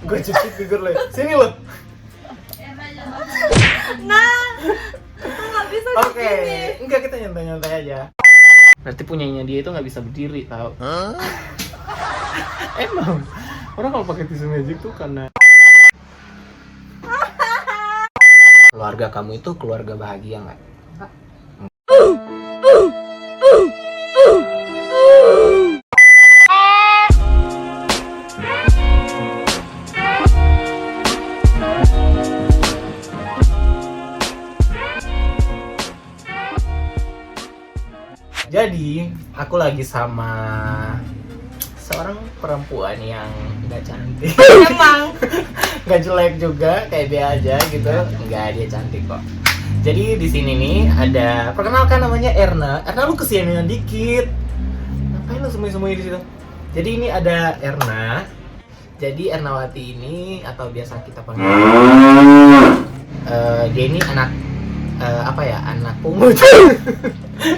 Gue cuci figur lo. Sini lo. Nah, lu nggak bisa Oke, begini. enggak, kita nyantai-nyantai aja. Berarti punyanya dia itu nggak bisa berdiri, tau? Emang orang kalau pakai tisu magic tuh karena keluarga kamu itu keluarga bahagia nggak? Jadi, aku lagi sama seorang perempuan yang nggak cantik. Emang. Nggak jelek juga, kayak dia aja gitu. Nggak, dia cantik kok. Jadi di sini nih ada, perkenalkan namanya Erna. Erna, lu kesinian dikit. Ngapain lu sembunyi-sembunyi di situ? Jadi ini ada Erna. Jadi Ernawati ini atau biasa kita panggil dia ini anak apa ya, anak pungut.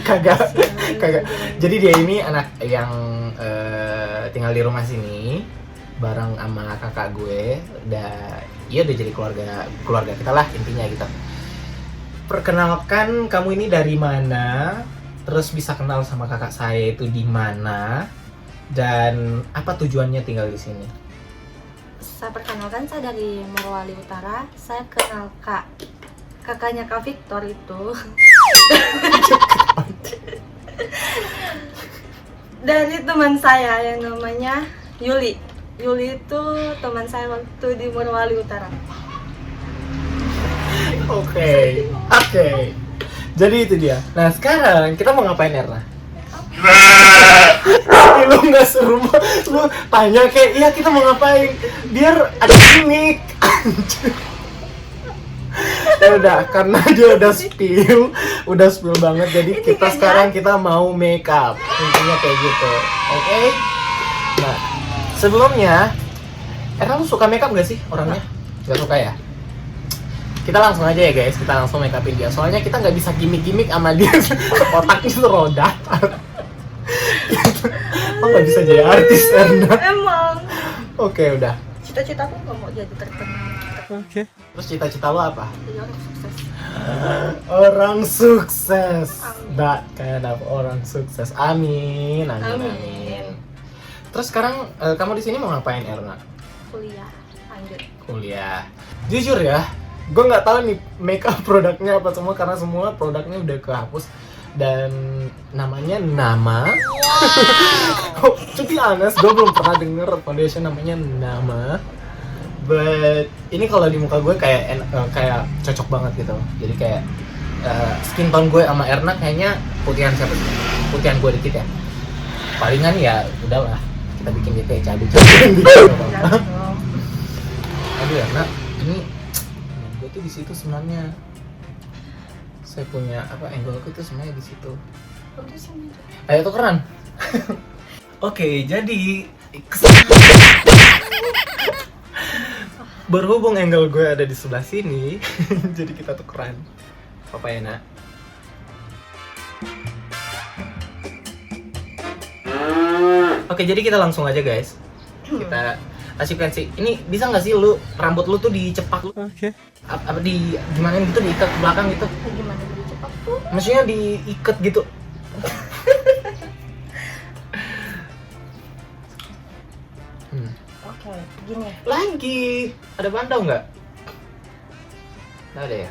kagak. Jadi dia ini anak yang tinggal di rumah sini bareng sama kakak gue. Udah jadi keluarga kita lah intinya gitu. Perkenalkan, kamu ini dari mana? Terus bisa kenal sama kakak saya itu di mana? Dan apa tujuannya tinggal di sini? Saya perkenalkan, saya dari Morowali Utara. Saya kenal kakaknya Kak Victor itu. Dari teman saya yang namanya Yuli. Yuli itu teman saya waktu di Morowali Utara. Oke. Jadi itu dia. Nah sekarang kita mau ngapain, Erna? Lu nggak seru, lu tanya kayak iya kita mau ngapain biar ada gimmick. Ya udah, karena dia udah spill banget, jadi kita sekarang kita mau make up, intinya kayak gitu. Oke? Nah sebelumnya, Erna lu suka make up gak sih orangnya? Gak suka ya? Kita langsung aja ya guys, kita langsung make upin dia. Soalnya kita nggak bisa gimmick sama dia, otaknya tuh roda. Oh nggak bisa jadi artis, Erna. Emang. Oke, udah. Cita-cita aku nggak mau jadi terkenal. Oke. Terus cita-cita lo apa? Jadi orang sukses. Orang sukses. Amin. That kind of orang sukses. Amin. Amin. Terus sekarang kamu di sini mau ngapain, Erna? Kuliah lanjut. Kuliah. Jujur ya, gue nggak tahu nih makeup produknya apa semua karena semua produknya udah kehapus dan namanya Nama. Oh, to be honest, gue belum pernah denger foundation namanya Nama. But ini kalau di muka gue kayak cocok banget gitu. Jadi kayak skin tone gue sama Erna kayaknya putihan siapa sih? Putihan gue dikit ya. Palingan ya udahlah, kita bikin dia kayak cabai-cabai gitu. Aduh Erna, ini gue tuh di situ sebenarnya. Saya punya angle aku tuh sebenarnya di situ. Ayo tukeran. Oke, jadi berhubung angle gue ada di sebelah sini, jadi kita tukeran. Apa ya, Nak? Oke, jadi kita langsung aja, guys. Kita kasihkan sih. Ini bisa nggak sih lu rambut lu tuh dicepak lu? Oke. Apa di gimana gitu, diikat ke belakang gitu? Gimana beli cepat tuh? Maksudnya diikat gitu. Oke, gini. Lagi ada bandau nggak? Nggak ada ya?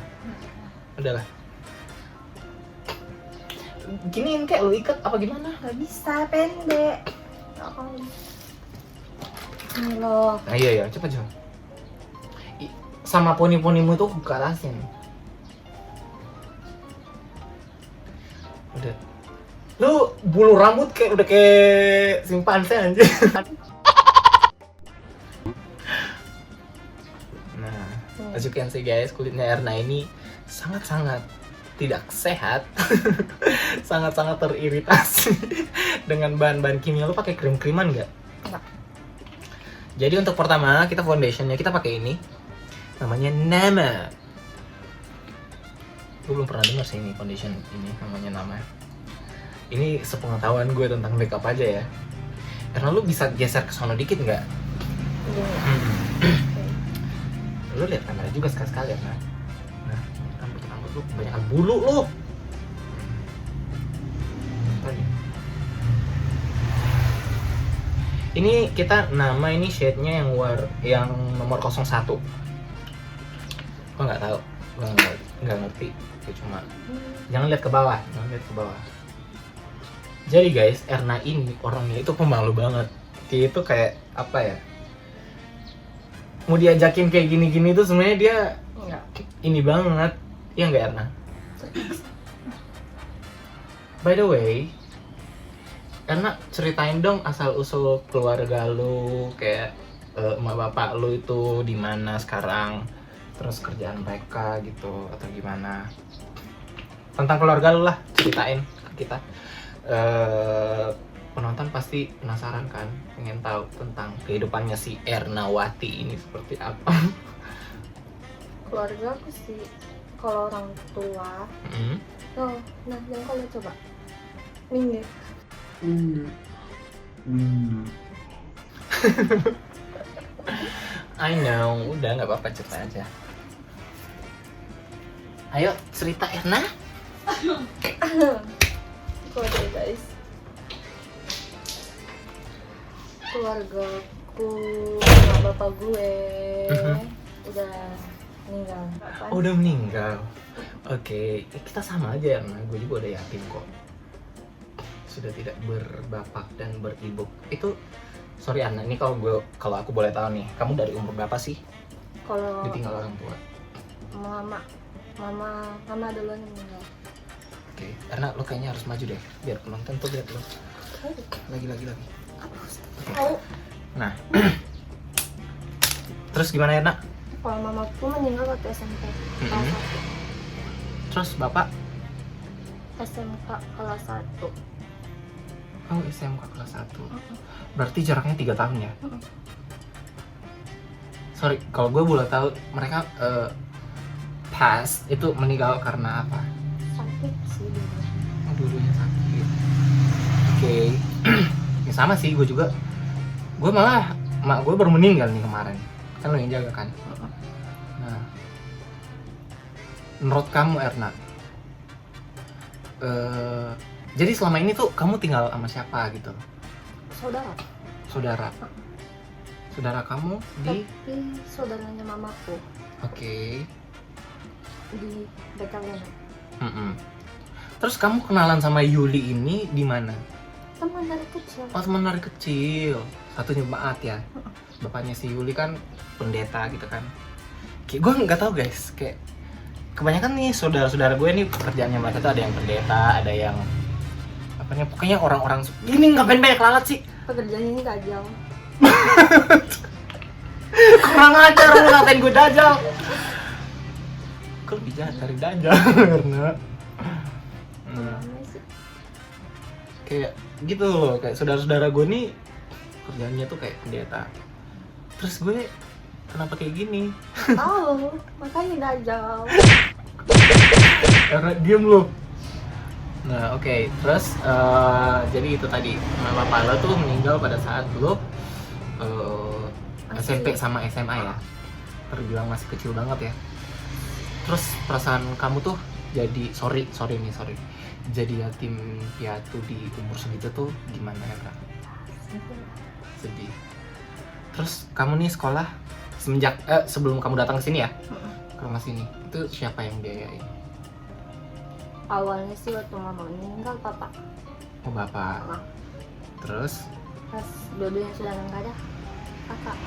Udahlah. Giniin kayak lu ikat apa gimana? Gak bisa, pendek. Ini loh. Nah iya cepet. Sama poni-ponimu tuh ke atasnya nih. Udah. Lu bulu rambut udah kayak simpanse anjir. Nah, as you can see guys, kulitnya Erna ini sangat-sangat tidak sehat. Sangat-sangat teriritasi dengan bahan-bahan kimia. Lu pakai krim-kriman nggak? Enggak. Jadi untuk pertama kita foundationnya kita pakai ini, namanya Nama. Gue belum pernah dengar sih ini foundation ini namanya Nama. Ini sepengetahuan gue tentang makeup aja ya. Karena lu bisa geser ke sono dikit nggak? Gini. Lu lihat kamera juga sekali-sekali ya, nah. Nah, rambut lu kebanyakan bulu lu. Tadi. Ini kita nama ini shade-nya yang nomor 01. Gua nggak tahu, gua nggak ngerti. Gua cuma jangan lihat ke bawah, Jadi guys, Erna ini orangnya itu pemalu banget. Dia itu kayak apa ya? Mau diajakin kayak gini-gini tuh sebenarnya dia ini banget. Iya nggak Erna? By the way, Erna ceritain dong asal usul keluarga lu, kayak emak bapak lu itu di mana sekarang, terus kerjaan mereka gitu atau gimana? Tentang keluarga lu lah, ceritain ke kita. Penonton pasti penasaran kan, pengen tahu tentang kehidupannya si Ernawati ini seperti apa. Keluarga aku sih, kalau orang tua nah yang kalau coba minggir. I know, udah nggak apa-apa, cerita aja. Ayo cerita Erna. Keluarga guys, keluargaku sama bapak gue udah meninggal. Oh, udah meninggal. Oke, kita sama aja Erna, gue juga udah yatim kok. Sudah tidak berbapak dan beribu. Itu sorry Erna, ini kalau aku boleh tahu nih, kamu dari umur berapa sih Kalau ditinggal orang tua? mama duluan yang meninggal. Oke, Erna lo kayaknya harus maju deh, biar penonton tuh lihat lo. Lagi. Tahu? Nah, terus gimana Erna? Kalau mamaku meninggal waktu SMP kelas Terus bapak? 1. SMK kelas 1. Oh, SMK kelas 1. Berarti jaraknya 3 tahun ya? Sorry, kalau gue boleh tahu mereka pas itu meninggal karena apa? Sakit sih dulu. Oh, dulunya sakit. Oke. Ya sama sih, gue juga. Gue malah mak gue baru meninggal nih kemarin. Kan lo yang jaga kan? Nah, menurut kamu Erna, jadi selama ini tuh kamu tinggal sama siapa gitu? Saudara kamu di? Tapi saudaranya mamaku Oke. di Bekalena. Terus kamu kenalan sama Yuli ini di mana? Teman dari kecil. Oh, teman dari kecil. Satu jemaat ya. Bapaknya si Yuli kan pendeta gitu kan. Kayak gue nggak tahu guys, kayak kebanyakan nih saudara-saudara gue nih pekerjaannya mereka tuh ada yang pendeta, ada yang apanya, pokoknya orang-orang ini ngapain banyak lalat sih? Pekerjaannya ini dajal. Kurang ajar lu ngatain gue dajal. Kok lebih jahat dari dajal karena kayak gitu loh, kayak saudara-saudara gue nih kerjaannya tuh kayak pendeta. Terus gue kenapa kayak gini? Tahu, makanya dajal. Karena diem lo. Nah oke. Terus jadi itu tadi, mama bapak lo tuh meninggal pada saat lo SMP sama SMA ya. Terbilang masih kecil banget ya. Terus perasaan kamu tuh jadi sorry jadi yatim piatu di umur segitu tuh gimana ya Kak? Sedih. Terus kamu nih sekolah semenjak sebelum kamu datang ke sini ya, ke rumah sini, itu siapa yang biayain? Awalnya sih waktu mama meninggal papa. Oh bapak. Terus? Pas dua-duanya sudah nggak ada, kakak.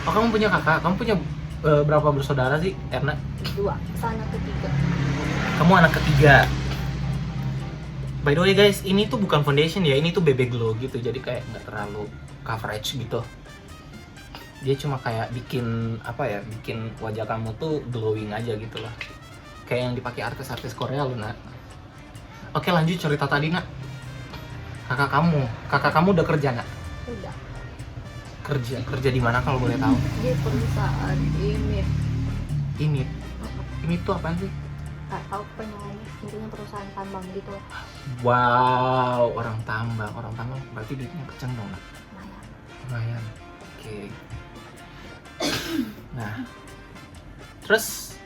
Oh kamu punya kakak? Kamu punya berapa bersaudara sih, Erna? 2, anak ketiga. Kamu anak ketiga. By the way guys, ini tuh bukan foundation ya, ini tuh BB Glow gitu, jadi kayak nggak terlalu coverage gitu. Dia cuma kayak bikin apa ya, bikin wajah kamu tuh glowing aja gitu lah. Kayak yang dipakai artis-artis Korea lu nak. Oke lanjut cerita tadi nak. Kakak kamu udah kerja nak? Udah. Kerja di mana kalau boleh tahu? Di perusahaan ini. Ini tuh apaan sih? Nggak tahu namanya, intinya perusahaan tambang gitu. Wow, orang tambang berarti duitnya kenceng dong nak? Lumayan. Lumayan. Oke. Nah, terus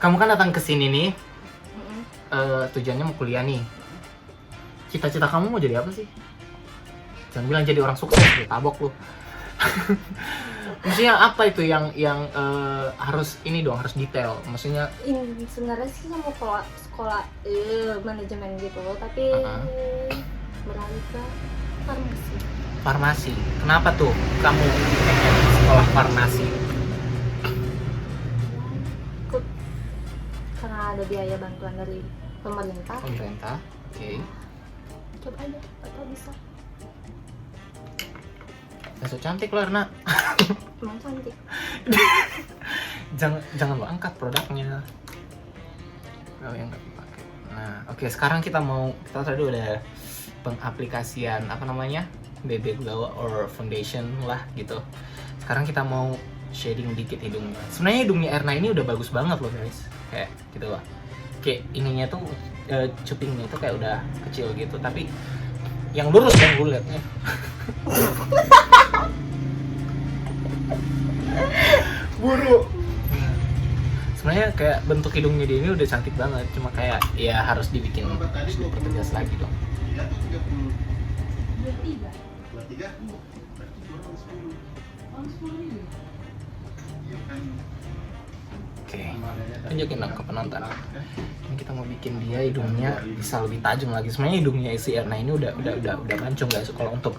kamu kan datang ke sini nih, tujuannya mau kuliah nih. Cita-cita kamu mau jadi apa sih? Jangan bilang jadi orang sukses, tabok lu. Maksudnya apa itu yang harus ini dong, harus detail. Maksudnya Ini sebenarnya sih mau sekolah manajemen gitu, tapi beralih ke farmasi. farmasi. Kenapa tuh kamu pengen sekolah farmasi? Karena ada biaya bantuan dari pemerintah. Pemerintah, oke. Coba aja, atau bisa. So cantik lo, Erna. Emang cantik. jangan lo angkat produknya. Kalau yang nggak dipakai. Nah, oke, sekarang kita tadi udah pengaplikasian apa namanya, BB glow or foundation lah gitu. Sekarang kita mau shading dikit hidungnya. Sebenarnya hidungnya Erna ini udah bagus banget loh guys, kayak gitu loh. Kayak ininya tuh cupingnya tuh kayak udah kecil gitu, tapi yang lurus kan gue liatnya. Buru. Sebenarnya kayak bentuk hidungnya dia ini udah cantik banget, cuma kayak ya harus dipertegas lagi dong. Oke, tunjukin dong ke penonton. Ini kita mau bikin dia hidungnya bisa lebih tajam lagi. Sebenarnya hidungnya si Erna ini udah mancung guys. Kalau untuk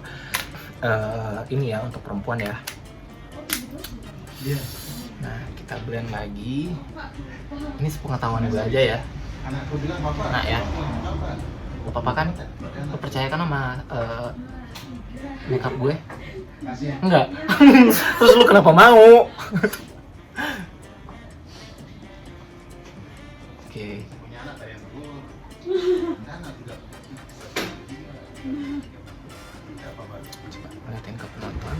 ini ya, untuk perempuan ya. Nah, kita blend lagi. Ini sepengetahuan gue aja ya. Nah ya, papa kan, lo percaya kan sama makeup gue? Enggak. Terus lu kenapa mau? Oke. Coba liatin ke penonton.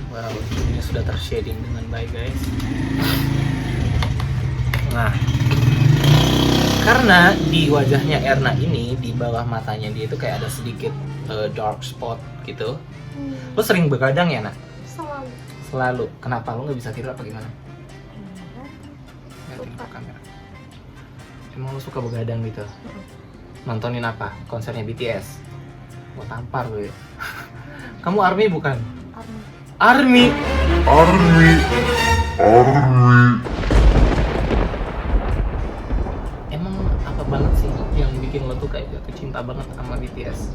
Wow, ini sudah tershading dengan baik guys. Nah, karena di wajahnya Erna ini, di bawah matanya dia itu kayak ada sedikit dark spot gitu. Lo sering begadang ya, Nak? Selalu. Selalu. Kenapa? Lo nggak bisa tidur apa gimana? Liatin ke kamera. Emang lo suka begadang gitu? Nontonin apa? Konsernya BTS? Gua tampar lo ya. Kamu ARMY bukan? ARMY. Emang apa banget sih yang bikin lo tuh kayak jatuh cinta banget sama BTS?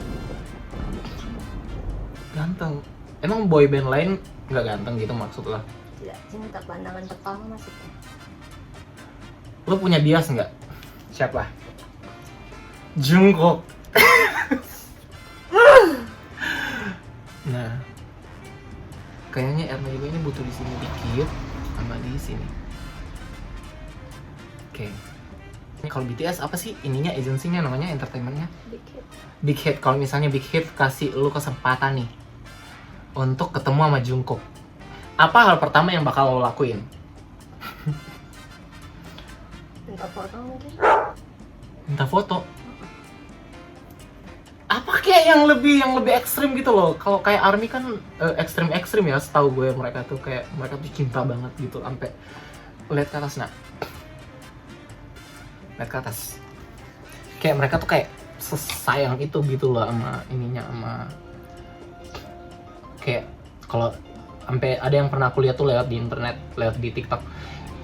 Ganteng. Emang boyband lain nggak ganteng gitu maksud lo? Tidak, cinta pandangan pertama maksudnya. Lo punya bias nggak? Siapa? Jungkook. Nah, kayaknya Erna juga ini butuh di sini dikit sama di sini. Oke. Ini kalau BTS apa sih ininya, agensinya namanya, entertainmentnya? Big Hit. Kalau misalnya Big Hit kasih lu kesempatan nih untuk ketemu sama Jungkook, apa hal pertama yang bakal lo lakuin? Minta foto mungkin. Minta foto. Apa kayak yang lebih ekstrim gitu loh. Kalau kayak ARMY kan ekstrim ya, setahu gue mereka tuh cinta banget gitu sampai lihat ke atas. Nah, lihat ke atas. Kayak mereka tuh kayak sayang itu gitu loh sama ininya, sama kayak kalau sampai ada yang pernah aku lihat tuh lewat di internet, lewat di TikTok,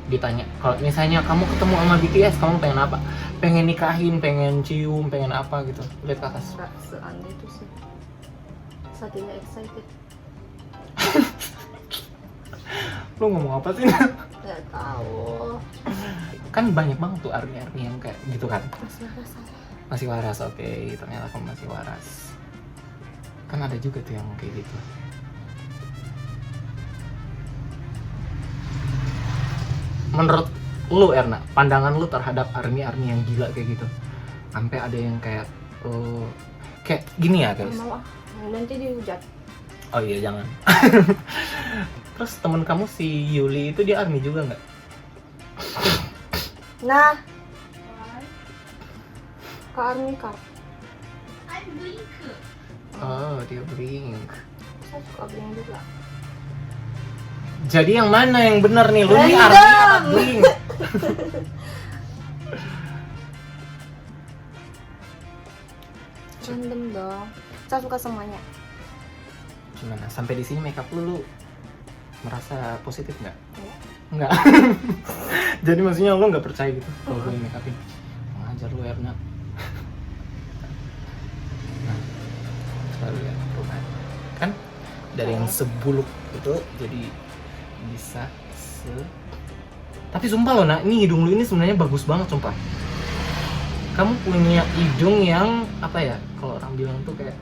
ditanya kalau misalnya kamu ketemu sama BTS kamu pengen apa? Pengen nikahin, pengen cium, pengen apa gitu. Lihat ke atas. Nggak seaneh itu sih. Saking excited. Lu ngomong apa sih? Nggak tahu. Kan banyak banget tuh ARMY yang kayak gitu kan. Masih rasa. Masih waras, oke. Ternyata kamu masih waras. Kan ada juga tuh yang kayak gitu. Menurut lu Erna, pandangan lu terhadap ARMY yang gila kayak gitu, sampai ada yang kayak kayak gini ya guys. Mau ah, nanti dihujat. Oh iya jangan. Terus temen kamu si Yuli itu dia ARMY juga nggak? Nah, ke ARMY Kak. Oh dia Blink. Saya suka Blink juga. Jadi yang mana yang benar nih? Lu nih Random. Ardi apa Bling? Random dong. Saya suka semuanya. Gimana? Sampai di sini makeup lu merasa positif nggak? Ya. Nggak. Jadi maksudnya lu nggak percaya gitu kalau gue make upin? Ngajar lu Erna. Nah, selalu ya perubahan. Kan dari yang sebuluk itu jadi bisa tapi sumpah loh nak, ini hidung lu ini sebenarnya bagus banget sumpah. Kamu punya hidung yang apa ya, kalau orang bilang tuh kayak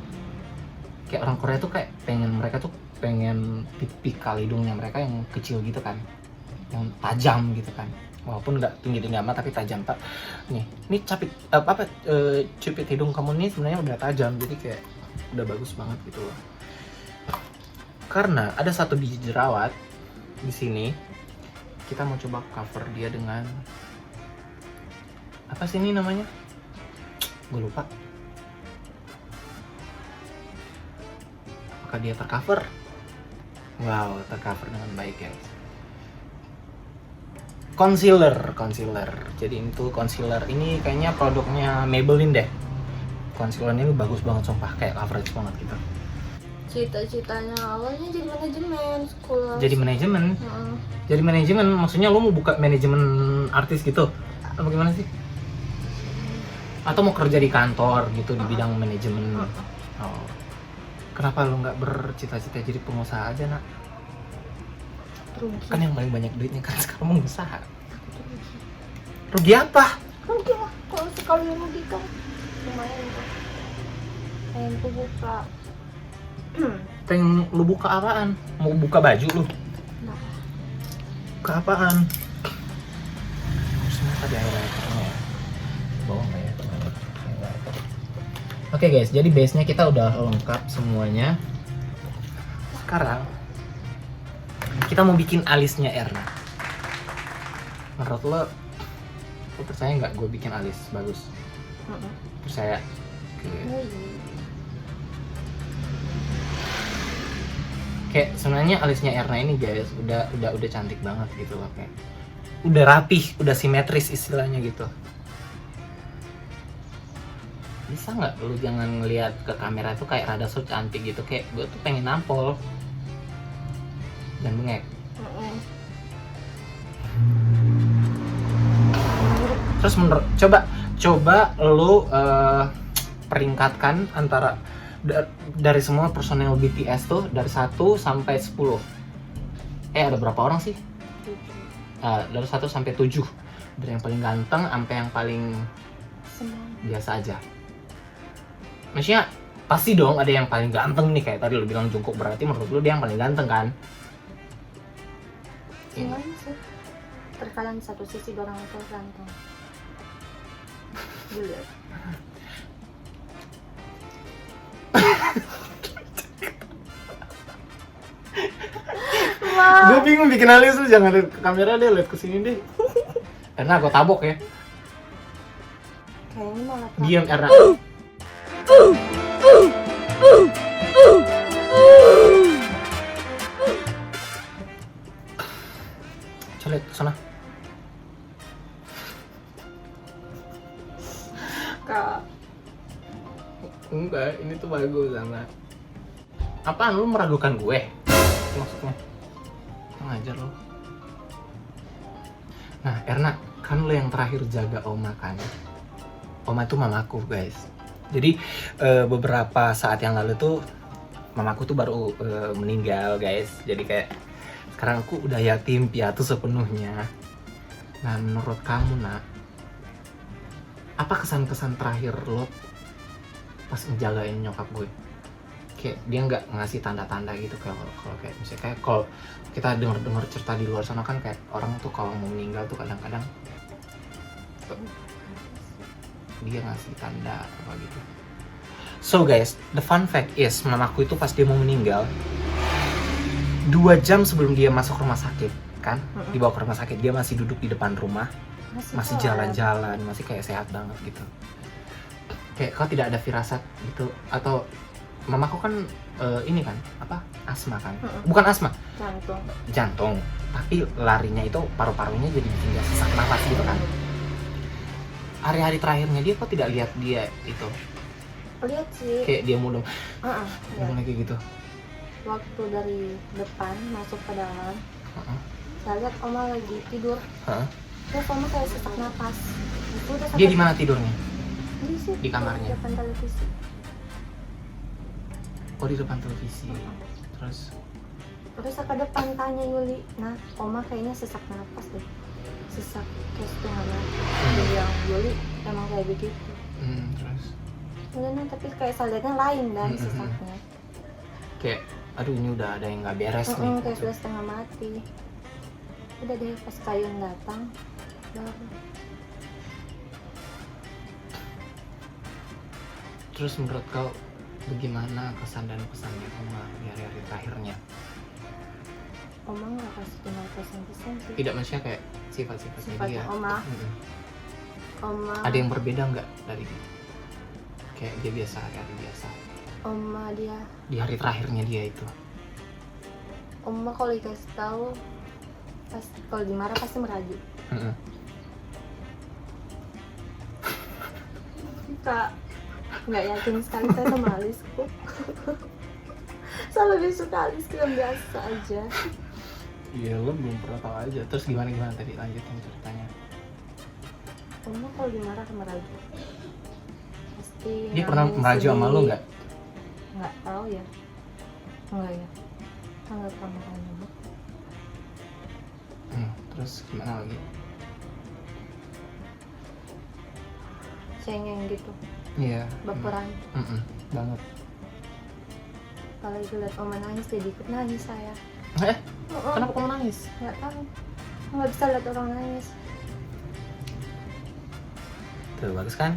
orang Korea tuh kayak mereka tuh pengen tipikal hidungnya mereka yang kecil gitu kan, yang tajam gitu kan, walaupun nggak tinggi amat tapi tajam. Pak nih capit cupit hidung kamu nih sebenarnya udah tajam, jadi kayak udah bagus banget gitu loh. Karena ada satu biji jerawat di sini, kita mau coba cover dia dengan apa sih ini namanya? Gue lupa. Apakah dia tercover? Wow, tercover dengan baik guys. Concealer. Jadi itu concealer ini kayaknya produknya Maybelline deh. Concealer ini bagus banget sumpah, kayak coverage banget gitu. Cita-citanya awalnya jadi manajemen sekolah. Jadi manajemen maksudnya lo mau buka manajemen artis gitu? Apa gimana sih? Atau mau kerja di kantor gitu di bidang manajemen? Oh. Kenapa lo nggak bercita-cita jadi pengusaha aja nak? Rugi. Kan yang paling banyak duitnya kan sekarang pengusaha. Rugi apa? Rugi lah, kalau sekali rugi kan lumayan kok. Pengen ku buka. Pengen lu buka apaan? Mau buka baju lu? Nah, Buka apaan? Harusnya tadi air-air ya. Bohong nggak ya? Oke guys, jadi base-nya kita udah lengkap semuanya. Sekarang kita mau bikin alisnya Erna. Menurut lo percaya nggak gue bikin alis bagus? Percaya? Oke. Kayak sebenarnya alisnya Erna ini guys udah cantik banget gitu loh, kayak udah rapih, udah simetris istilahnya gitu. Bisa nggak lu jangan ngelihat ke kamera tuh kayak rada so cantik gitu, kayak gue tuh pengen nampol dan bengek. Terus coba lu peringkatkan antara dari semua personel BTS tuh dari 1 sampai 10. Ada berapa orang sih? Dari 1 sampai 7. Dari yang paling ganteng sampai yang paling biasa aja. Maksudnya pasti dong ada yang paling ganteng nih, kayak tadi lu bilang Jungkook, berarti menurut lu dia yang paling ganteng kan? semuanya sih. Terkadang satu sisi orang itu ganteng. Dilihat. Gue bingung bikin alis, lu jangan lihat ke kamera deh, lihat ke sini deh. Karena aku tabok ya. Kayaknya malah Diam Erna. Coba lihat sana. Kak. Enggak, ini tuh bagus sama. Apaan lu meragukan gue? Maksudnya? Ngajar lo. Nah, Erna, kan lo yang terakhir jaga Oma kan? Oma itu mamaku, guys. Jadi beberapa saat yang lalu tuh mamaku tuh baru meninggal, guys. Jadi kayak sekarang aku udah yatim piatu sepenuhnya. Nah, menurut kamu, nak, apa kesan-kesan terakhir lo pas ngejagain nyokap gue? Kayak dia nggak ngasih tanda-tanda gitu, kalau kayak misalnya kayak kalau kita dengar cerita di luar sana kan kayak orang tuh kalau mau meninggal tuh kadang-kadang dia ngasih tanda apa gitu. So guys, the fun fact is mamaku itu pas dia mau meninggal 2 jam sebelum dia masuk rumah sakit kan, dibawa ke rumah sakit, dia masih duduk di depan rumah, masih jalan-jalan, masih kayak sehat banget gitu. Kayak kau tidak ada firasat gitu, atau mamaku kan ini kan apa asma kan, bukan asma, jantung, tapi larinya itu paru-parunya jadi bikin dia sesak nafas gitu kan. Hari-hari terakhirnya dia kok tidak lihat dia itu Lihat sih. kayak dia mulai Lihat. kayak gitu. Waktu dari depan masuk ke dalam, Heeh. saya lihat Oma lagi tidur. Heeh. Terus Oma kayak sesak napas. Itu udah Dia di mana tidurnya? Di situ, Di kamarnya? di depan televisi. Oh, di depan televisi. Terus Terus saya ke depan tanya Yuli, nah Oma kayaknya sesak napas deh, sesak kayak setengah napas. Dia bilang Yuli emang kayak begitu. terus Udah nah, tapi kayak saya lihatnya lain dan sesaknya. kayak aduh ini udah ada yang nggak beres nih. Kayak sudah setengah mati. Udah deh pas Kayun datang, baru. Terus menurut kau bagaimana kesan dan pesannya Oma di hari-hari terakhirnya? Oma nggak kasih tinggal pesan-pesan sih. Tidak, maksudnya kayak sifat-sifatnya dia. Sifatnya Oma. Oma. Ada yang berbeda nggak dari kayak dia biasa, hari-hari biasa? Oma dia. Di hari terakhirnya dia itu. Oma kalau dikasih tahu, pas kalau dimarah pasti merajuk. Kak, nggak yakin sekali saya sama alisku. Saya lebih suka alisku yang biasa aja. Iya, lo belum pernah tahu aja. Terus gimana tadi lanjutin ceritanya? Oma kalau dimarah merajuk. Pasti. Dia pernah nangis, merajuk sama lo sedih. nggak? Nggak tahu ya. Enggak ya. Nggak pernah nanya. Terus gimana lagi? Cengeng gitu, Iya. baperan. Banget. Apalagi lihat Oma nangis, jadi ikut nangis saya. Kenapa kamu nangis? Nggak tahu. Nggak bisa lihat orang nangis. Tuh, bagus kan?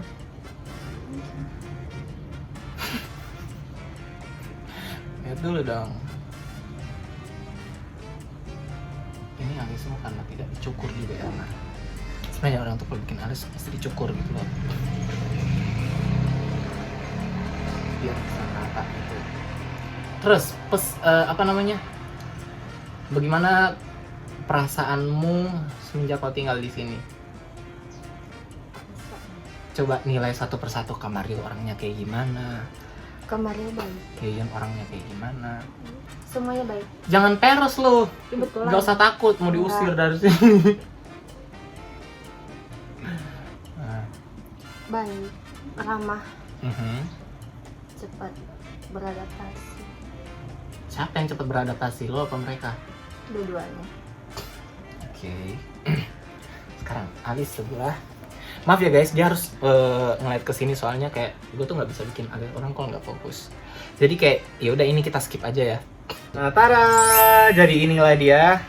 Lihat dulu dong. Ini alis semua karena tidak dicukur juga ya. Nah, sebenarnya orang tuh kalau bikin alis pasti dicukur gitu loh. Biar bisa rata gitu. Terus apa namanya? Bagaimana perasaanmu semenjak kau tinggal di sini? Coba nilai satu persatu. Kamario orangnya kayak gimana? Kamarnya baik, Kayaknya orangnya kayak gimana? semuanya baik. Jangan peres lu. Kebetulan. Gak usah takut mau diusir dari sini. Nah. Baik, ramah, Mhm. cepat beradaptasi. Siapa yang cepat beradaptasi, lo apa mereka? Dua-duanya. Oke. Sekarang alis sebelah. Maaf ya guys, dia harus ngeliat ke sini soalnya kayak gue tuh nggak bisa bikin alis orang kalau nggak fokus. Jadi kayak ya udah ini kita skip aja ya. Nah, tada! Jadi inilah dia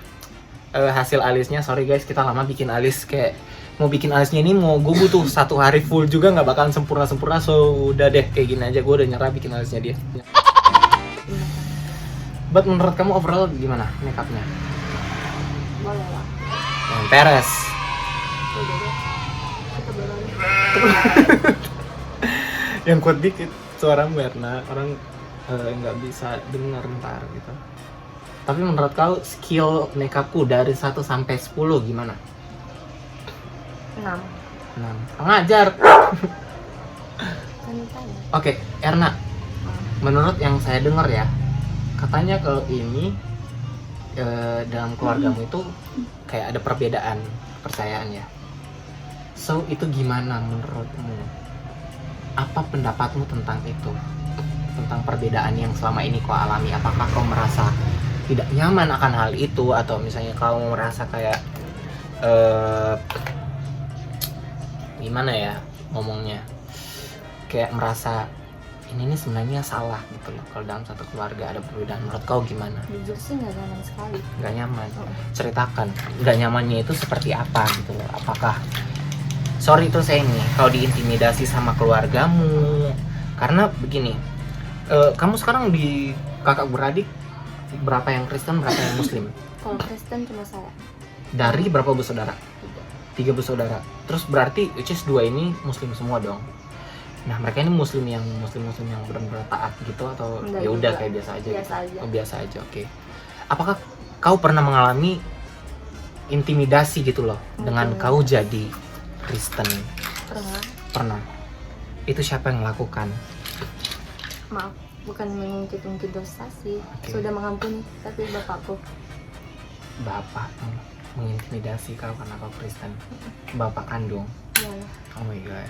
hasil alisnya. Sorry guys, kita lama bikin alis, kayak mau bikin alisnya ini mau gue butuh 1 hari full juga nggak bakalan sempurna. So udah deh kayak gini aja, gue udah nyerah bikin alisnya dia. But menurut kamu overall gimana makeupnya? Boleh lah. Yang beres. Udah deh. Kita boleh. Yang kuat dikit suara Mirna, orang nggak bisa dengar ntar gitu. Tapi menurut kau skill makeupku dari 1 sampai 10 gimana? 6. 6. Pengajar. Kan ditanya. Oke, Erna. Menurut yang saya dengar ya, katanya kalau ini dalam keluargamu itu kayak ada perbedaan kepercayaan ya. So itu gimana menurutmu? Apa pendapatmu tentang itu? Tentang perbedaan yang selama ini kau alami? Apakah kau merasa tidak nyaman akan hal itu, atau misalnya kau merasa kayak gimana ya ngomongnya, kayak merasa ini nih sebenarnya salah gitu loh kalau dalam satu keluarga ada perbedaan? Menurut kau gimana? Jujur sih nggak nyaman sekali. Nggak nyaman? Ceritakan nggak nyamannya itu seperti apa gitu loh. Apakah sorry itu saya nih kalau diintimidasi sama keluargamu? Karena begini, kamu sekarang di kakak beradik berapa yang Kristen, berapa yang Muslim? Kalau Kristen cuma saya. Dari berapa bersaudara? 3. 3 bersaudara. Terus berarti which is 2 ini Muslim semua dong. Nah, mereka ini muslim yang benar-benar taat gitu atau Enggak ya udah juga. kayak biasa aja? Biasa aja. Oh, biasa aja. Oke. Apakah kau pernah mengalami intimidasi gitu loh dengan Intimidasi. kau jadi Kristen? Pernah. Pernah. Itu siapa yang melakukan? Maaf, bukan mengungkit-ungkit dosa sih. Oke. Sudah mengampuni, tapi bapakku. Bapak yang mengintimidasi kau karena kau Kristen. Bapak kandung. Iyalah. Oh my god.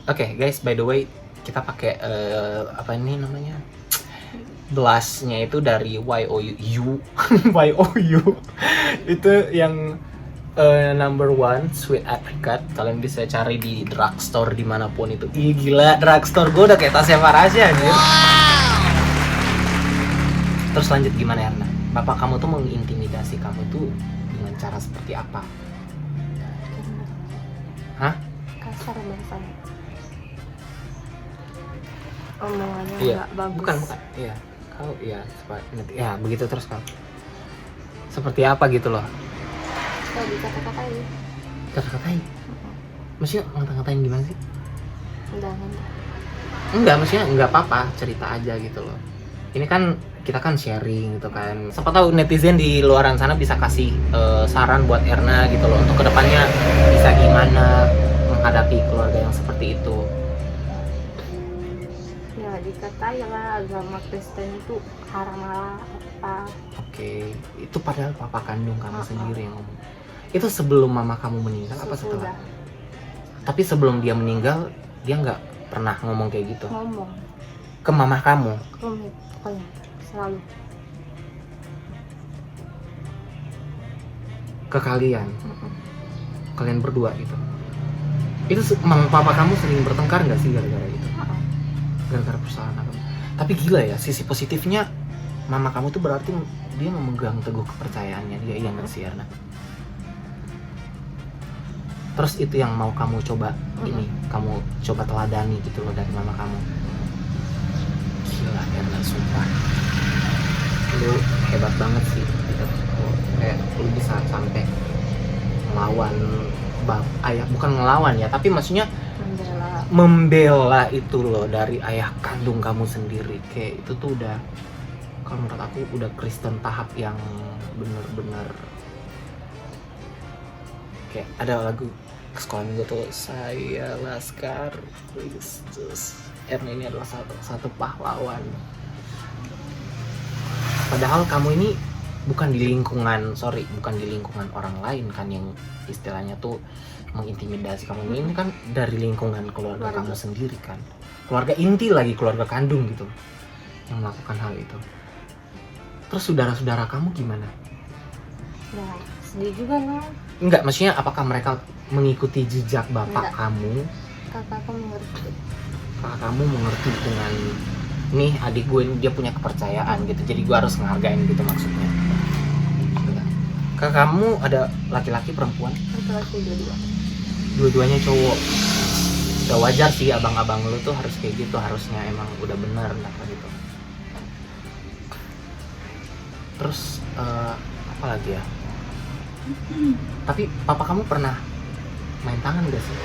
Oke guys, by the way, kita pakai apa ini namanya? Blushnya itu dari YOU. YOU. Itu yang number one sweet apricot. Kalian bisa cari di drugstore dimanapun itu. Ih gila, drugstore gue udah kayak tasnya Farasya anjir. Terus lanjut gimana Erna? Bapak kamu tuh mengintimidasi kamu tuh dengan cara seperti apa? Hah? Kasar bahasanya. Omongannya Iya. nggak bagus. Bukan. Iya. Kau iya, nanti ya begitu terus kau. Seperti apa gitu loh? Kayak dikata-katain. Kata-katain. Maksudnya ngata-ngatain gimana sih? Enggak. Enggak, maksudnya enggak apa-apa, cerita aja gitu loh. Ini kan kita kan sharing gitu kan. Siapa tahu netizen di luaran sana bisa kasih saran buat Erna gitu loh untuk kedepannya bisa gimana menghadapi keluarga yang seperti itu. Ya dikatai lah agama Kristen itu haram lah apa. Oke, itu padahal papa kandung kamu sendiri yang ngomong. Itu sebelum mama kamu meninggal apa setelah? Sesudah Tapi sebelum dia meninggal, dia nggak pernah ngomong kayak gitu ngomong ke mama kamu. rumit pokoknya selalu. Ke kalian berdua gitu. Itu emang papa kamu sering bertengkar nggak sih gara-gara itu? Gara-gara persoalan agama. Tapi gila ya, sisi positifnya mama kamu tuh berarti dia memegang teguh kepercayaannya dia, iya nggak sih Erna? Terus itu yang mau kamu coba ini, kamu coba teladani gitu loh dari mama kamu. Gila Erna, sumpah lu hebat banget sih gitu. Kayak lu bisa sampai melawan ayah, bukan ngelawan ya, tapi maksudnya membela itu loh dari ayah kandung kamu sendiri. Kayak itu tuh udah, kalau menurut aku udah Kristen tahap yang bener-bener. Kayak ada lagu sekolah minggu tuh, saya Laskar Kristus, Erna ini adalah satu pahlawan. Padahal kamu ini bukan di lingkungan orang lain kan yang istilahnya tuh mengintimidasi kamu. Ini kan dari lingkungan keluarga kamu sendiri kan, keluarga inti lagi, keluarga kandung gitu yang melakukan hal itu. Terus saudara-saudara kamu gimana? Ya sedih juga noh. Enggak, maksudnya apakah mereka mengikuti jejak bapak kamu? Kakakku mengerti. Kakak kamu mengerti dengan nih adik gue ini dia punya kepercayaan gitu, jadi gue harus menghargain gitu maksudnya. Kakak kamu ada laki-laki perempuan? Laki-laki dua-dua. Dua-duanya cowok. Udah wajar sih abang-abang lu tuh harus kayak gitu, harusnya emang udah benar gitu. Terus apa lagi ya? Tapi papa kamu pernah main tangan gak sih?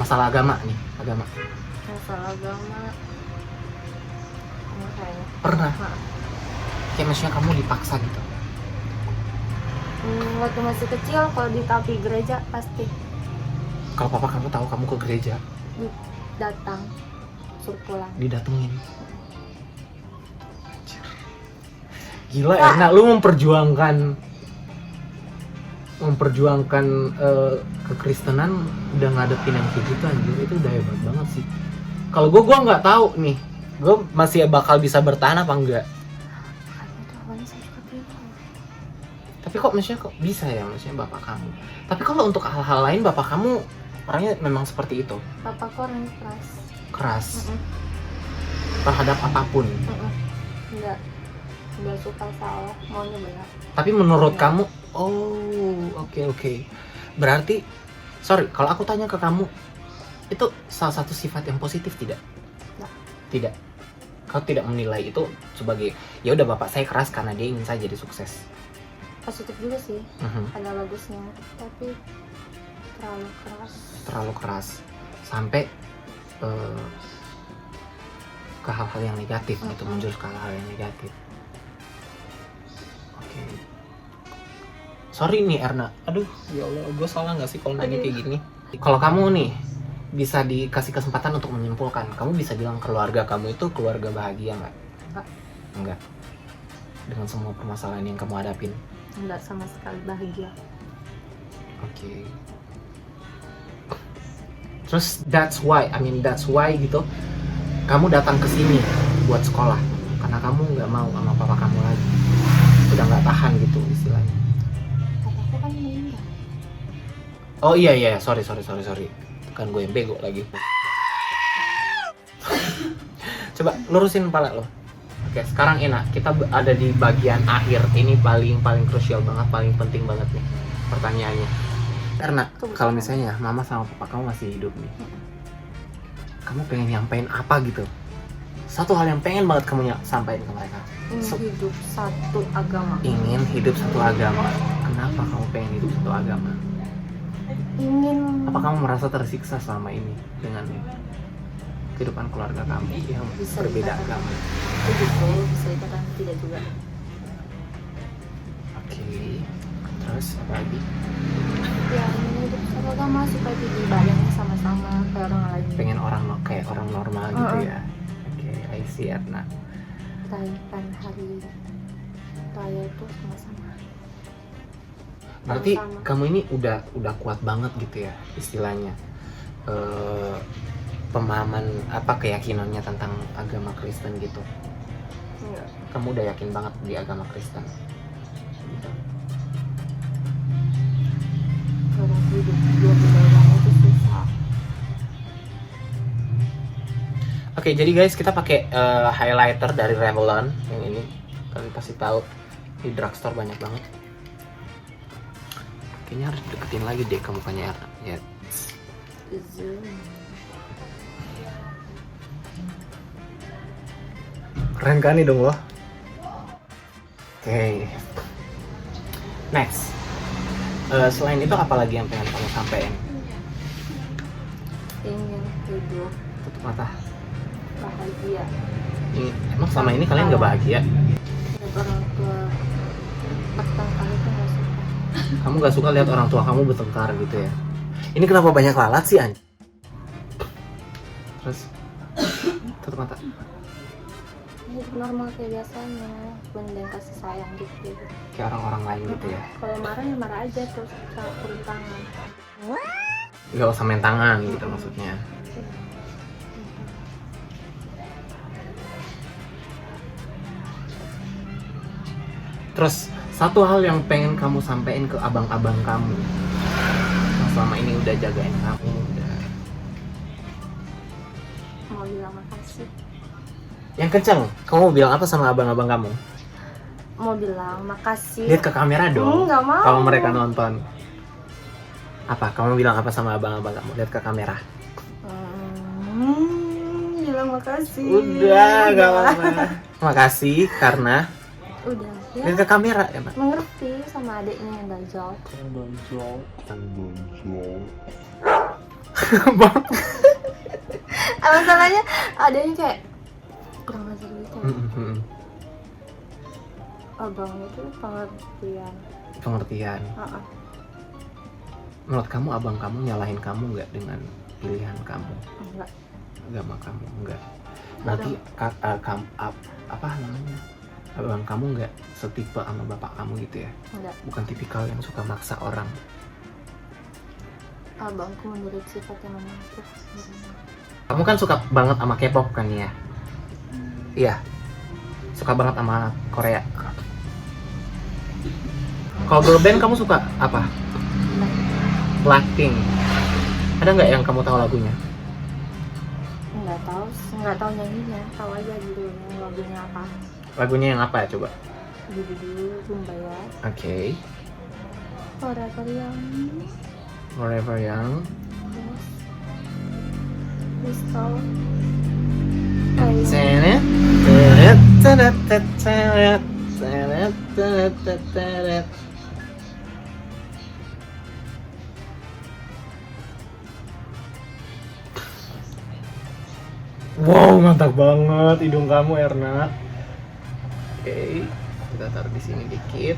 Masalah agama nih, Masalah agama kayaknya pernah. Kayak maksudnya kamu dipaksa gitu. Waktu masih kecil kalau di tapi gereja pasti Kalau papa kamu tahu kamu ke gereja, datang suruh pulang. didatengin. Gila Erna, lu memperjuangkan kekristenan udah ngadepin yang kayak gitu anjir, itu udah hebat banget sih. Kalau gue nggak tahu nih, gue masih bakal bisa bertahan apa enggak. Itu awalnya saya suka bingung. Tapi kok bisa ya maksudnya bapak kamu. Tapi kalau untuk hal-hal lain bapak kamu orangnya memang seperti itu. Bapakku orangnya Keras terhadap apapun. Nggak suka salah, maunya benar. Tapi menurut kamu, oke. Berarti, sorry, kalau aku tanya ke kamu, itu salah satu sifat yang positif tidak? Nggak. Tidak. Kau tidak menilai itu sebagai, ya udah bapak saya keras karena dia ingin saya jadi sukses. Positif juga sih, ada bagusnya, tapi terlalu keras. Terlalu keras. Sampai ke hal-hal yang negatif gitu, Mm-mm. menjurus ke hal-hal yang negatif. Oke. Sorry nih Erna, aduh ya Allah, gue salah nggak sih kalau nanya Aduh. kayak gini? Kalau kamu nih bisa dikasih kesempatan untuk menyimpulkan, kamu bisa bilang keluarga kamu itu keluarga bahagia nggak? Nggak. Enggak. Dengan semua permasalahan yang kamu hadapin. Enggak sama sekali bahagia. Oke. Terus that's why gitu. Kamu datang ke sini buat sekolah karena kamu nggak mau sama papa kamu lagi. Udah nggak tahan gitu istilahnya. Papaku kan meninggal. Oh iya, sorry. Kan gue yang bego lagi. Coba lurusin kepala lo. Oke, sekarang enak. Kita ada di bagian akhir. Ini paling krusial banget, paling penting banget nih pertanyaannya. Karena kalau misalnya mama sama papa kamu masih hidup nih, kamu pengen nyampein apa gitu? Satu hal yang pengen banget kamu sampaikan ke mereka. Hidup satu agama. Ingin hidup satu agama. Kenapa kamu pengen hidup satu agama? Ingin. Apa kamu merasa tersiksa selama ini dengan kehidupan keluarga kamu yang Bisa berbeda dikatakan. agama? Begitu, bisa dikatakan tidak juga. Oke. Terus apa lagi? Ya, ingin hidup satu agama supaya ibadahnya sama-sama kayak orang lain. Pengen kayak orang normal gitu ya. Oke, I see Erna. Rayakan hari raya itu sama-sama. Berarti Sama-sama. kamu ini udah kuat banget gitu ya istilahnya. Pemahaman keyakinannya tentang agama Kristen gitu. Iya. Kamu udah yakin banget di agama Kristen. Gitu. Kalau hidup dua agama itu susah. Oke, jadi guys kita pakai highlighter dari Revlon yang ini. Kalian pasti tahu di drugstore banyak banget. Kayaknya harus deketin lagi deh ke mukanya Erna. Ya. Zoom. Keren kan hidung lo? Oke. Next. Selain itu apa lagi yang pengen kamu sampaikan? Ingin hidup Tutup mata. bahagia. Emang selama ini kalian gak bahagia? Dan orang tua bertengkar itu nggak suka. Kamu gak suka lihat orang tua kamu bertengkar gitu ya? Ini kenapa banyak lalat sih, An? Terus tutup mata. Hidup normal kayak biasanya, benda kasih sayang gitu. Kayak orang-orang lain gitu ya? Kalau marah ya marah aja terus turun tangan. Gak usah main tangan gitu maksudnya. Terus satu hal yang pengen kamu sampaikan ke abang-abang kamu yang selama ini udah jagain kamu, udah Mau bilang makasih. yang kenceng. Kamu mau bilang apa sama abang-abang kamu? Mau bilang makasih. Lihat ke kamera dong. Nggak mau. Kalau mereka nonton. Apa? Kamu bilang apa sama abang-abang kamu? Lihat ke kamera. Bilang makasih. Udah, gak apa-apa. Makasih karena Udah ya. lihat ke kamera ya, Pak. Mengerti sama adiknya yang dajal. Bang. Masalahnya adiknya kayak kurang ajar gitu. Abang itu pengertian. Pengertian. Heeh. Menurut kamu abang kamu nyalahin kamu nggak dengan pilihan kamu, Enggak. agama kamu? Enggak. Berarti apa namanya? Abang kamu nggak setipe sama bapak kamu gitu ya? Enggak. Bukan tipikal yang suka maksa orang. Abangku menurut sifatnya mamaku. Kamu kan suka banget sama K-pop kan ya? Iya. Suka banget sama Korea. Kalau girl band kamu suka apa? Blackpink. Ada nggak yang kamu tahu lagunya? Nggak tahu nyanyinya, tahu aja judulnya, lagunya apa. Lagunya yang apa ya coba? Judul Kumbaya. Oke. Forever Young. Forever Young. Crystal. Tenet, tenet, tenet, tenet, tenet, tenet, tenet, tenet. Wow, mantap banget hidung kamu, Erna. Oke, kita taruh di sini dikit.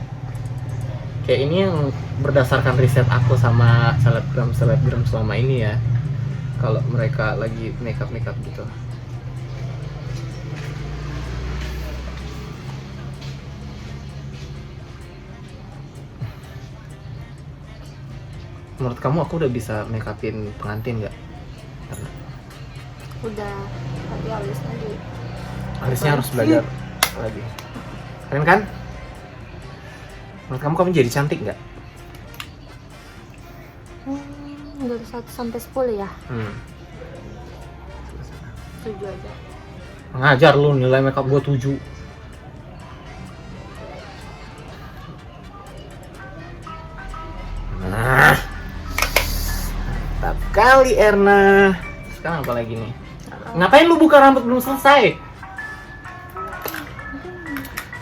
Kayak ini yang berdasarkan riset aku sama selebgram selama ini ya. Kalau mereka lagi makeup gitu. Menurut kamu aku udah bisa make upin pengantin nggak? Udah, tapi Alisnya harus belajar lagi. Keren kan? Menurut kamu jadi cantik nggak? Dari 1 sampai 10 ya? 7 aja. Ngajar lu, nilai makeup gua 7. Nah, mantap kali Erna. Sekarang apa lagi nih? Ngapain lu buka rambut belum selesai?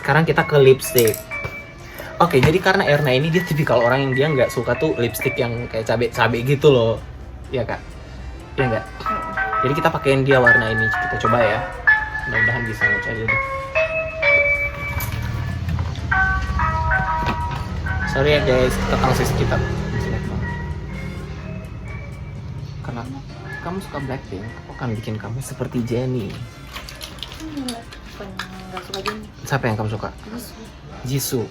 Sekarang kita ke lipstick. Oke, jadi karena Erna ini dia tipikal orang yang dia nggak suka tuh lipstick yang kayak cabe gitu loh. Iya kak? Iya nggak? Jadi kita pakein dia warna ini. Kita coba ya. Mudah-mudahan bisa ngecek aja deh. Sorry ya guys, kita tangsis kita. Karena kamu suka Blackpink, aku akan bikin kamu seperti Jennie. Nggak suka Jennie. Siapa yang kamu suka? Jisoo.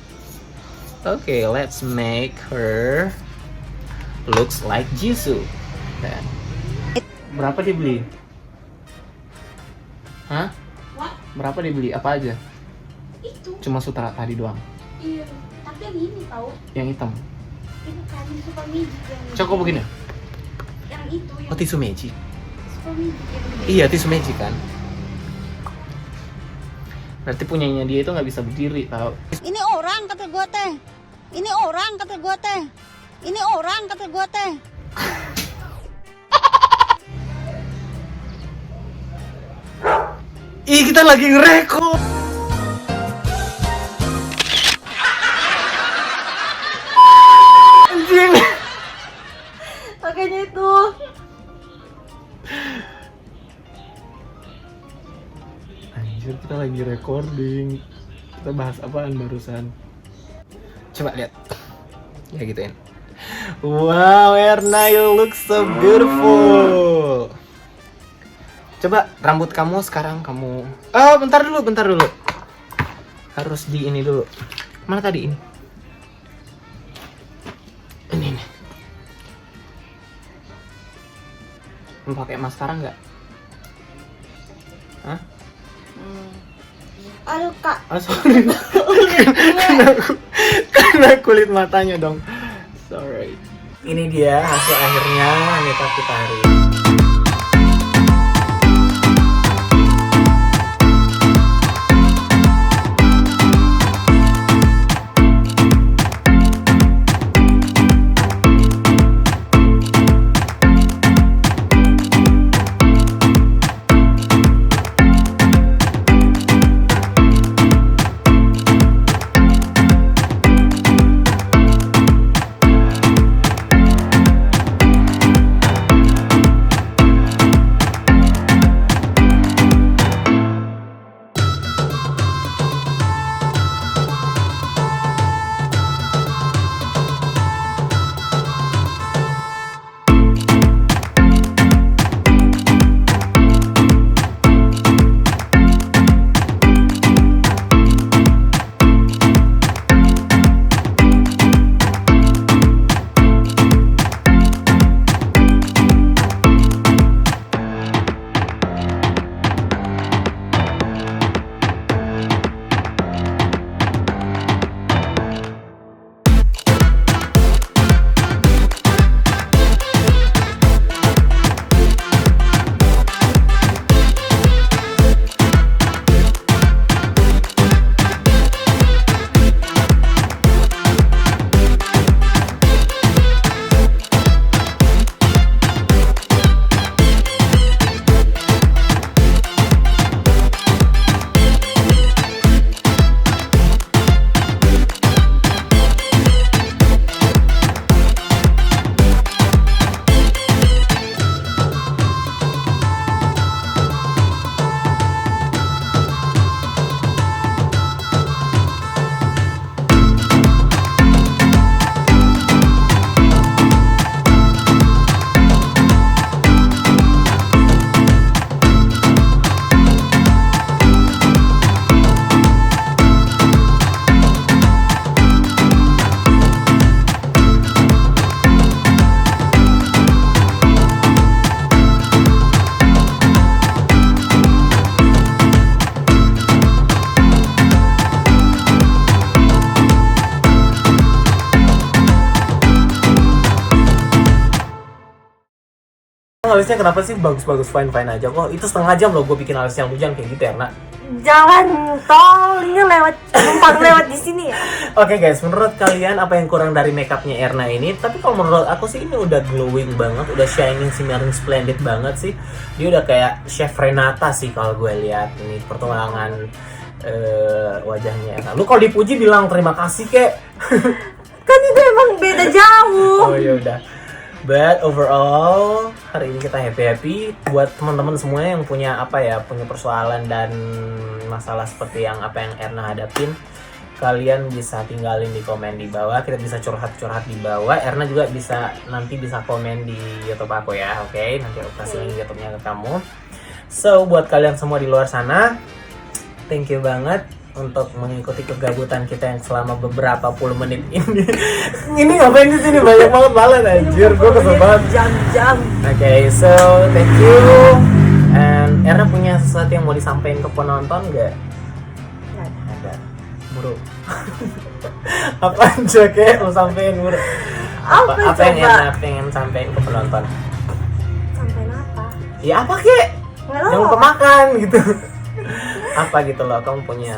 Oke, let's make her looks like Jisoo. Dan berapa dia beli? Hah? Berapa dia beli? Apa aja? Itu. Cuma sutra tadi doang. Iya. Tapi yang ini tahu. Yang hitam. Ini kan suka magic yang. Coba begini. Yang itu yang. Oh, tisu magic. Suka magic yang. Iya, tisu magic kan. Berarti punyanya dia itu nggak bisa berdiri, tahu? Ini orang kata gue teh. Ini orang kata gue teh. Ini orang kata gue teh. Ih, kita lagi ngerekord. Anjing. Makanya itu. Anjir, kita lagi recording. Kita bahas apaan barusan? Coba lihat. Ya gituin. Wow, Erna, you look so beautiful. Coba rambut kamu sekarang kamu. Oh, bentar dulu. Harus di ini dulu. Mana tadi ini? Ini nih. Mau pakai maskara nggak? Hah? Aduh kak. Ah, sorry. Kena kulit matanya dong. Sorry. Ini dia hasil akhirnya makeup kita hari ini. alisnya kenapa sih bagus-bagus fine-fine aja kok. Itu setengah jam loh gue bikin alis yang hujan kayak gitu ya, Nak. Jangan tolnya lewat numpang lewat di sini ya. Oke guys, menurut kalian apa yang kurang dari makeupnya Erna ini? Tapi kalau menurut aku sih ini udah glowing banget, udah shining, shimmering, splendid banget sih. Dia udah kayak Chef Renata sih kalau gue lihat ini pertulangan wajahnya Erna. Lu kalau dipuji bilang terima kasih kek. Kan itu emang beda jauh. Oh ya udah. But overall hari ini kita happy buat teman-teman semua yang punya punya persoalan dan masalah seperti yang apa yang Erna hadapin. Kalian bisa tinggalin di komen di bawah, kita bisa curhat-curhat di bawah. Erna juga nanti bisa komen di YouTube aku ya, oke? Nanti aku kasih link YouTube-nya ke kamu. So buat kalian semua di luar sana, thank you banget untuk mengikuti kegabutan kita yang selama beberapa puluh menit ini. Ini ngapain di sini banyak banget malah anjir, gue kesel banget. Jam-jam. Oke, so thank you. And Erna punya sesuatu yang mau disampaikan ke penonton nggak? Ada. Buru. Apa aja kek lo sampein buru? Apa yang coba? Erna pengen sampein ke penonton? Sampai apa? Ya apa kek? Nggak Yang tahu. pemakan gitu. Apa gitu loh, kamu punya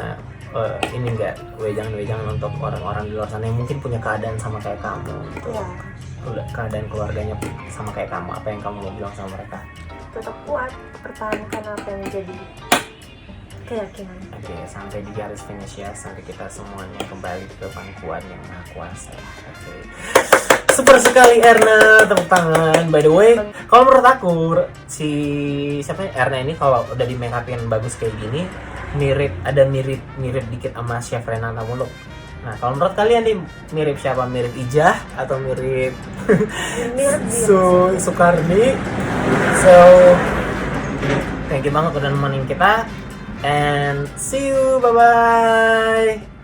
ini enggak wejangan-wejangan untuk orang-orang di luar sana yang mungkin punya keadaan sama kayak kamu gitu. Ya, Keadaan keluarganya sama kayak kamu, apa yang kamu mau bilang sama mereka? tetap kuat, pertahankan apa yang menjadi keyakinan. Oke, sampai di garis finish ya, sampai kita semuanya kembali ke pangkuan yang maha kuasa. Oke. Super sekali Erna, tepuk tangan. By the way, kalau menurut aku si Erna ini kalau udah di make upin bagus kayak gini, mirip dikit sama Chef Renata mulu. Nah, kalau menurut kalian nih mirip siapa? Mirip Ijah atau mirip Mirip dia. Sukarni? So, thank you banget udah nemenin kita. And see you, bye-bye.